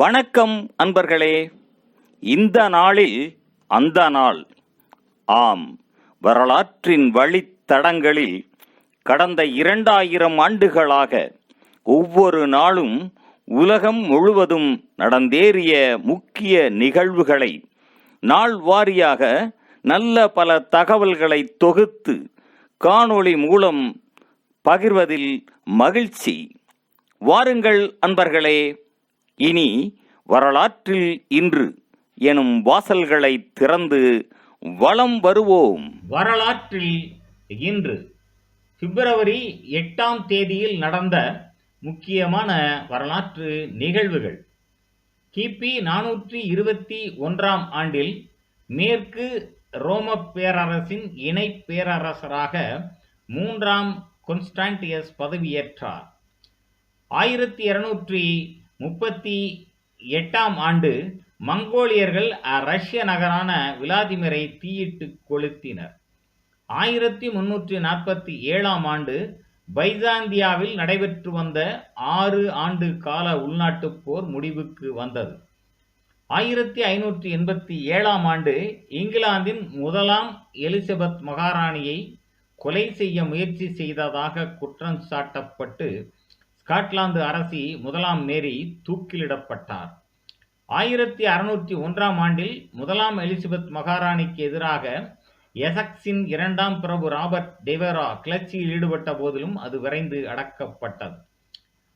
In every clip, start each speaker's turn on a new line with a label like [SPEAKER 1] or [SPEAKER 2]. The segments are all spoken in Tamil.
[SPEAKER 1] வணக்கம் அன்பர்களே. இந்த நாளில் அந்த நாள். ஆம், வரலாற்றின் வழித்தடங்களில் கடந்த 2000 ஆண்டுகளாக ஒவ்வொரு நாளும் உலகம் முழுவதும் நடந்தேறிய முக்கிய நிகழ்வுகளை நாள் வாரியாக நல்ல பல தகவல்களை தொகுத்து காணொளி மூலம் பகிர்வதில் மகிழ்ச்சி. வாருங்கள் அன்பர்களே, இனி வரலாற்றில் இன்று எனும் வாசல்களை திறந்து வலம் வருவோம்.
[SPEAKER 2] வரலாற்றில் இன்று பிப்ரவரி 8ஆம் தேதியில் நடந்த முக்கியமான வரலாற்று நிகழ்வுகள். கிபி 421ஆம் ஆண்டில் மேற்கு ரோம பேரரசின் இணை பேரரசராக 3ஆம் கொன்ஸ்டான்டியஸ் பதவியேற்றார். 1238ஆம் ஆண்டு மங்கோலியர்கள் ரஷ்ய நகரான விளாதிமிரை தீயிட்டு கொளுத்தினர். 1347ஆம் ஆண்டு பைசாந்தியாவில் நடைபெற்று வந்த 6 ஆண்டு கால உள்நாட்டுப் போர் முடிவுக்கு வந்தது. 1587ஆம் ஆண்டு இங்கிலாந்தின் முதலாம் எலிசபெத் மகாராணியை கொலை செய்ய முயற்சி செய்ததாக குற்றம் சாட்டப்பட்டு ஸ்காட்லாந்து அரசி முதலாம் மேரி தூக்கிலிடப்பட்டார். 1601ஆம் ஆண்டில் முதலாம் எலிசபெத் மகாராணிக்கு எதிராக எசக்ஸின் 2ஆம் பிரபு ராபர்ட் டெவெரா கிளர்ச்சியில் ஈடுபட்ட போதிலும் அது விரைந்து அடக்கப்பட்டது.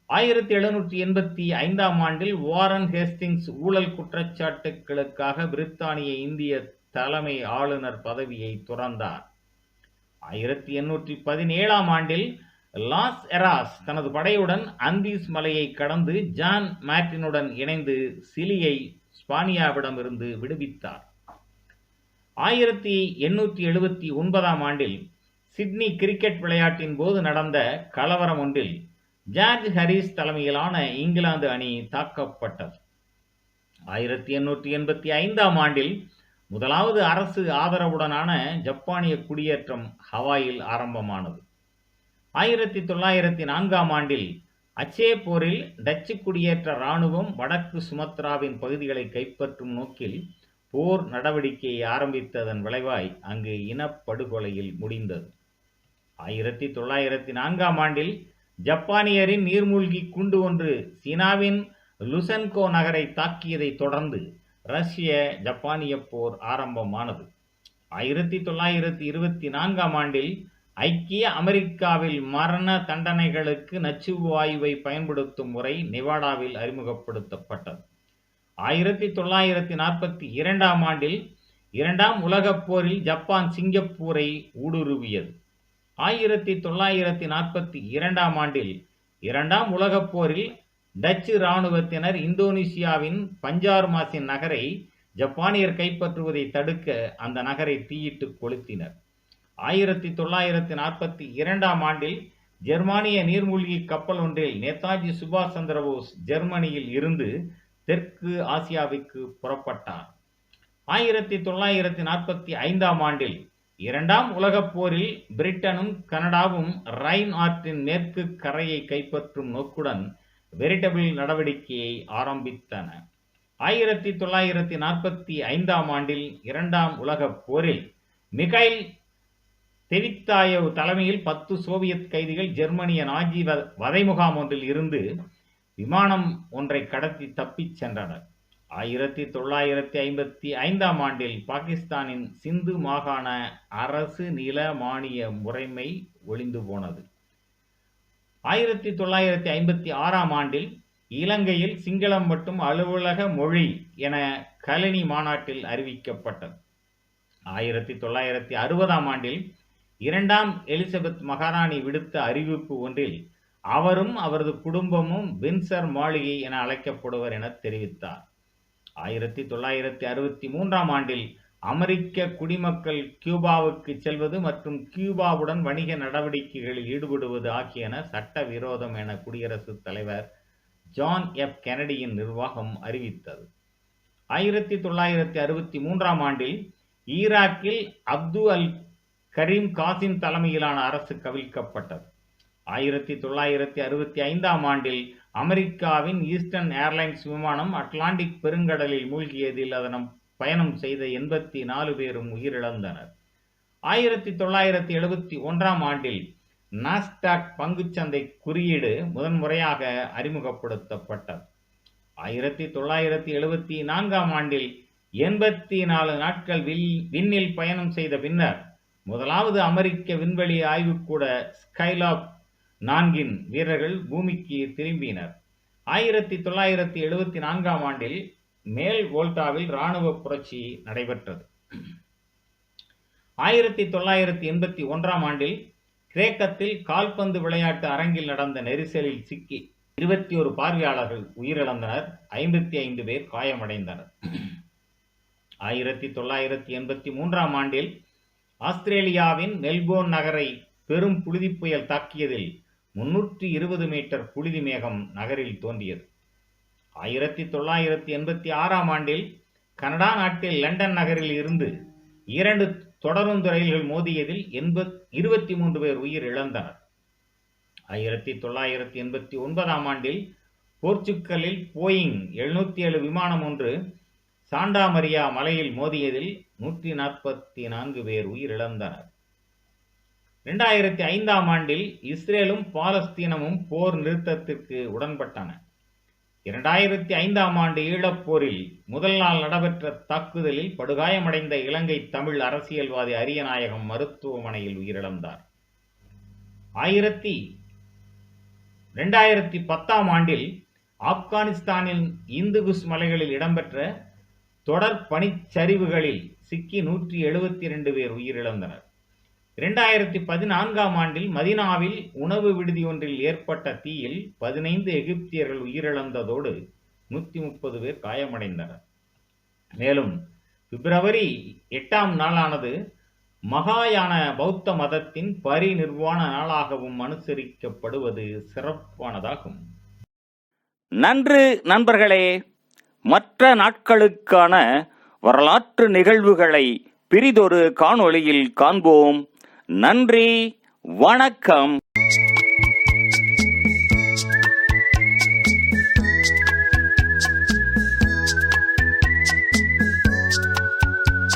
[SPEAKER 2] 1785ஆம் ஆண்டில் வாரன் ஹேஸ்டிங்ஸ் ஊழல் குற்றச்சாட்டுகளுக்காக பிரித்தானிய இந்திய தலைமை ஆளுநர் பதவியை துறந்தார். 1817ஆம் ஆண்டில் லாஸ் எராஸ் தனது படையுடன் அந்தீஸ் மலையை கடந்து ஜான் மார்டினுடன் இணைந்து சிலியை ஸ்பானியாவிடமிருந்து விடுவித்தார். 1879ஆம் ஆண்டில் சிட்னி கிரிக்கெட் விளையாட்டின் போது நடந்த கலவரம் ஒன்றில் ஜார்ஜ் ஹாரிஸ் தலைமையிலான இங்கிலாந்து அணி தாக்கப்பட்டது. 1885ஆம் ஆண்டில் முதலாவது அரசு ஆதரவுடனான ஜப்பானிய குடியேற்றம் ஹவாயில் ஆரம்பமானது. 1904ஆம் ஆண்டில் அச்சே போரில் டச்சு குடியேற்ற இராணுவம் வடக்கு சுமத்ராவின் பகுதிகளை கைப்பற்றும் நோக்கில் போர் நடவடிக்கையை ஆரம்பித்ததன் விளைவாய் அங்கு இனப்படுகொலையில் முடிந்தது. 1904ஆம் ஆண்டில் ஜப்பானியரின் நீர்மூழ்கி குண்டு ஒன்று சீனாவின் லுசன்கோ நகரை தாக்கியதை தொடர்ந்து ரஷ்ய ஜப்பானிய போர் ஆரம்பமானது. 1924ஆம் ஆண்டில் ஐக்கிய அமெரிக்காவில் மரண தண்டனைகளுக்கு நச்சு வாயுவை பயன்படுத்தும் முறை நெவாடாவில் அறிமுகப்படுத்தப்பட்டது. 1942ஆம் ஆண்டில் 2ஆம் உலகப் போரில் ஜப்பான் சிங்கப்பூரை ஊடுருவியது. 1942ஆம் ஆண்டில் 2ஆம் உலகப் போரில் டச்சு இராணுவத்தினர் இந்தோனேசியாவின் பஞ்சார்மாசின் நகரை ஜப்பானியர் கைப்பற்றுவதை தடுக்க அந்த நகரை தீயிட்டு கொளுத்தினர். 1942ஆம் ஆண்டில் ஜெர்மானிய நீர்மூழ்கி கப்பல் ஒன்றில் நேதாஜி சுபாஷ் சந்திரபோஸ் ஜெர்மனியில் இருந்து தெற்கு ஆசியாவுக்கு புறப்பட்டார். 1945ஆம் ஆண்டில் 2ஆம் உலகப் போரில் பிரிட்டனும் கனடாவும் ரைன் ஆற்றின் மேற்கு கரையை கைப்பற்றும் நோக்குடன் வெரிடபிள் நடவடிக்கையை ஆரம்பித்தன. 1945ஆம் ஆண்டில் 2ஆம் உலகப் போரில் மிகைல் தெவித்தாயவ் தலைமையில் 10 சோவியத் கைதிகள் ஜெர்மனிய நாஜி வதை முகாம் ஒன்றில் இருந்து விமானம் ஒன்றை கடத்தி தப்பிச் சென்றனர். 1955ஆம் ஆண்டில் பாகிஸ்தானின் சிந்து மாகாண அரசு நில மானிய முறைமை ஒழிந்து போனது. 1956ஆம் ஆண்டில் இலங்கையில் சிங்களம் மட்டும் அலுவலக மொழி என கலனி மாநாட்டில் அறிவிக்கப்பட்டது. 1960ஆம் ஆண்டில் 2ஆம் எலிசபெத் மகாராணி விடுத்த அறிவிப்பு ஒன்றில் அவரும் அவரது குடும்பமும் வின்சர் மாளிகை என அழைக்கப்படுவர் என தெரிவித்தார். 1963ஆம் ஆண்டில் அமெரிக்க குடிமக்கள் கியூபாவுக்கு செல்வது மற்றும் கியூபாவுடன் வணிக நடவடிக்கைகளில் ஈடுபடுவது ஆகியன சட்டவிரோதம் என குடியரசுத் தலைவர் ஜான் எஃப் கெனடியின் நிர்வாகம் அறிவித்தது. 1963ஆம் ஆண்டில் ஈராக்கில் அப்து அல் கரீம் காசிம் தலைமையிலான அரசு கவிழ்க்கப்பட்டது. 1965ஆம் ஆண்டில் அமெரிக்காவின் ஈஸ்டர்ன் ஏர்லைன்ஸ் விமானம் அட்லாண்டிக் பெருங்கடலில் மூழ்கியதில் அதன் பயணம் செய்த 84 பேரும் உயிரிழந்தனர். 1971ஆம் ஆண்டில் நாஸ்டாக் பங்குச்சந்தை குறியீடு முதன்முறையாக அறிமுகப்படுத்தப்பட்டது. 1974ஆம் ஆண்டில் 84 நாட்கள் விண்ணில் பயணம் செய்த பின்னர் முதலாவது அமெரிக்க விண்வெளி ஆய்வுக்கூட ஸ்கைலாப் 4 வீரர்கள் பூமிக்கு திரும்பினர். 1974ஆம் ஆண்டில் மேல் வோல்டாவில் இராணுவ புரட்சி நடைபெற்றது. 1981ஆம் ஆண்டில் கிரேக்கத்தில் கால்பந்து விளையாட்டு அரங்கில் நடந்த நெரிசலில் சிக்கி 21 பார்வையாளர்கள் உயிரிழந்தனர், 55 பேர் காயமடைந்தனர். 1983ஆம் ஆண்டில் ஆஸ்திரேலியாவின் மெல்போர்ன் நகரை பெரும் புழுதி புயல் தாக்கியதில் 320 மீட்டர் புழுதி மேகம் நகரில் தோன்றியது. 1986ஆம் ஆண்டில் கனடா நாட்டில் லண்டன் நகரில் இருந்து 2 தொடருந்து ரயில்கள் மோதியதில் 23 பேர் உயிர் இழந்தனர். 1989ஆம் ஆண்டில் போர்ச்சுக்கலில் போயிங் 707 விமானம் ஒன்று சாண்டா மரியா மலையில் மோதியதில் 144 பேர் உயிரிழந்தனர். 2005ஆம் ஆண்டில் இஸ்ரேலும் பாலஸ்தீனமும் போர் நிறுத்தத்திற்கு உடன்பட்டன. 2005ஆம் ஆண்டு ஈழப்போரில் முதல் நாள் நடைபெற்ற தாக்குதலில் படுகாயமடைந்த இலங்கை தமிழ் அரசியல்வாதி அரியநாயகம் மருத்துவமனையில் உயிரிழந்தார். 2010ஆம் ஆண்டில் ஆப்கானிஸ்தானின் இந்துகுஸ் மலைகளில் இடம்பெற்ற தொடர் பனிச்சரிவுகளில் சிக்கி 172 பேர் உயிரிழந்தனர். 2014ஆம் ஆண்டில் மதீனாவில் உணவு விடுதி ஒன்றில் ஏற்பட்ட தீயில் 15 எகிப்தியர்கள் உயிரிழந்ததோடு 130 பேர் காயமடைந்தனர். மேலும் பிப்ரவரி 8ஆம் நாளானது மகாயான பௌத்த மதத்தின் பரிநிர்வாண நாளாகவும் அனுசரிக்கப்படுவது சிறப்பானதாகும்.
[SPEAKER 1] நன்று நண்பர்களே. மற்ற நாட்களுக்கான வரலாற்று நிகழ்வுகளை பிறிதொரு காணொளியில் காண்போம். நன்றி, வணக்கம்.